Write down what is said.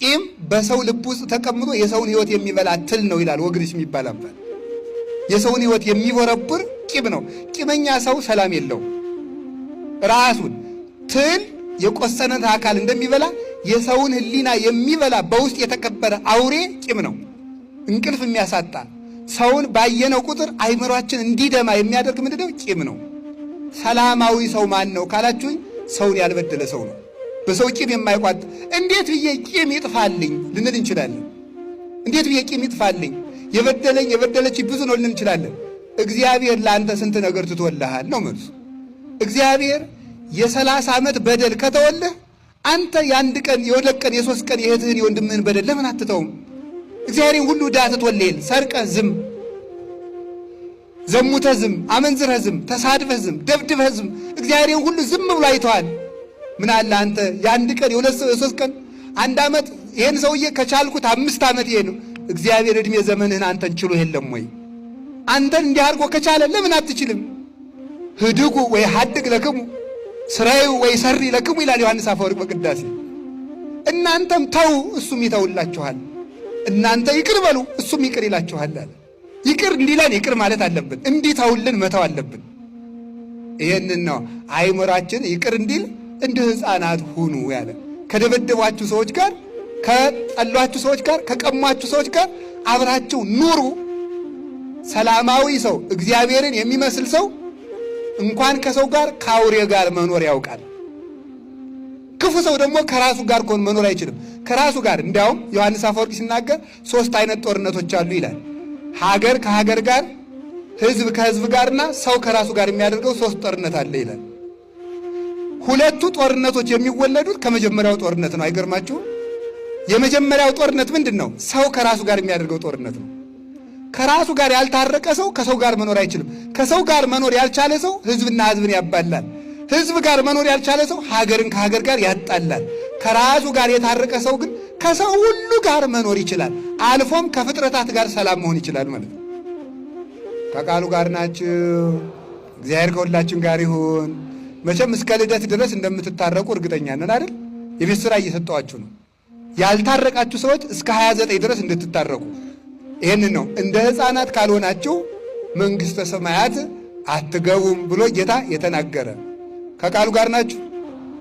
ቂም በሰው ልብ ውስጥ ተቀምጦ የሰውን ሕይወት የሚበላ ትል ነው ይላል ወግሪስ የሚባል አባት። የሰውን ሕይወት የሚቦረብር ቂም ነው። ቂመኛ ሰው ሰላም የለውም። ራሱን ትል የቆሰነት አካል እንደሚበላ የሰውን ሕሊና የሚበላ በውስጥ የተቀበረ አውሬ ቂም ነው። እንቅልፍ የሚያሳጣ ሰውን ባየነው ቁጥር አይምሯችን እንዲደማ የሚያደርግ ምንድነው? ቂም ነው። ሰላማዊ ሰው ማን ነው ካላችሁኝ፣ ሰውን ያልበደለ ሰው ነው። በሰው ቂም የማይቋጥ እንዴት ብዬ ቂም ይጥፋልኝ ልንል እንችላለን። እንዴት ብዬ ቂም ይጥፋልኝ፣ የበደለኝ የበደለች ብዙ ነው ልንል እንችላለን። እግዚአብሔር ለአንተ ስንት ነገር ትቶልሃል ነው መልሱ። እግዚአብሔር የ30 ዓመት በደል ከተወልህ አንተ የአንድ ቀን የሁለት ቀን የሶስት ቀን የእህትህን የወንድምህን በደል ለምን አትተውም? እግዚአብሔርን ሁሉ ዕዳ ትቶልሃል። ሰርቀህ ዝም፣ ዘሙተህ ዝም፣ አመንዝረህ ዝም፣ ተሳድበህ ዝም፣ ደብድበህ ዝም፣ እግዚአብሔርን ሁሉ ዝም ብሎ አይተዋል። ምን አለ አንተ የአንድ ቀን የሁለት የሶስት ቀን አንድ ዓመት ይሄን ሰውዬ ከቻልኩት 5 ዓመት ይሄ ነው። እግዚአብሔር ዕድሜ ዘመንህን አንተን ችሎ የለም ወይ? አንተን እንዲህ አድርጎ ከቻለ ለምን አትችልም? ህድጉ ወይ ሀድግ ለክሙ ስራዩ ወይ ሰሪ ለክሙ ይላል ዮሐንስ አፈወርቅ በቅዳሴ። እናንተም ተው እሱም ይተውላችኋል፣ እናንተ ይቅር በሉ እሱም ይቅር ይላችኋል አለ። ይቅር እንዲለን ይቅር ማለት አለብን፣ እንዲተውልን መተው አለብን። ይሄንን ነው አይምሯችን ይቅር እንዲል እንደ ሕፃናት ሁኑ ያለ። ከደበደቧችሁ ሰዎች ጋር፣ ከጠሏችሁ ሰዎች ጋር፣ ከቀሟችሁ ሰዎች ጋር አብራችሁ ኑሩ። ሰላማዊ ሰው እግዚአብሔርን የሚመስል ሰው እንኳን ከሰው ጋር ከአውሬ ጋር መኖር ያውቃል። ክፉ ሰው ደግሞ ከራሱ ጋር ኮን መኖር አይችልም። ከራሱ ጋር እንዲያውም ዮሐንስ አፈወርቅ ሲናገር 3 አይነት ጦርነቶች አሉ ይላል። ሀገር ከሀገር ጋር፣ ህዝብ ከህዝብ ጋርና ሰው ከራሱ ጋር የሚያደርገው 3 ጦርነት አለ ይላል። 2ቱ ጦርነቶች የሚወለዱት ከመጀመሪያው ጦርነት ነው። አይገርማችሁም? የመጀመሪያው ጦርነት ምንድን ነው? ሰው ከራሱ ጋር የሚያደርገው ጦርነት ነው። ከራሱ ጋር ያልታረቀ ሰው ከሰው ጋር መኖር አይችልም። ከሰው ጋር መኖር ያልቻለ ሰው ህዝብና ህዝብን ያባላል። ህዝብ ጋር መኖር ያልቻለ ሰው ሀገርን ከሀገር ጋር ያጣላል። ከራሱ ጋር የታረቀ ሰው ግን ከሰው ሁሉ ጋር መኖር ይችላል። አልፎም ከፍጥረታት ጋር ሰላም መሆን ይችላል ማለት ነው። ከቃሉ ጋር ናችሁ። እግዚአብሔር ከሁላችን ጋር ይሁን። መቼም እስከ ልደት ድረስ እንደምትታረቁ እርግጠኛ ነን አይደል? የቤት ሥራ እየሰጠዋችሁ ነው። ያልታረቃችሁ ሰዎች እስከ 29 ድረስ እንድትታረቁ። ይህንን ነው እንደ ሕፃናት ካልሆናችሁ መንግሥተ ሰማያት አትገቡም ብሎ ጌታ የተናገረ። ከቃሉ ጋር ናችሁ።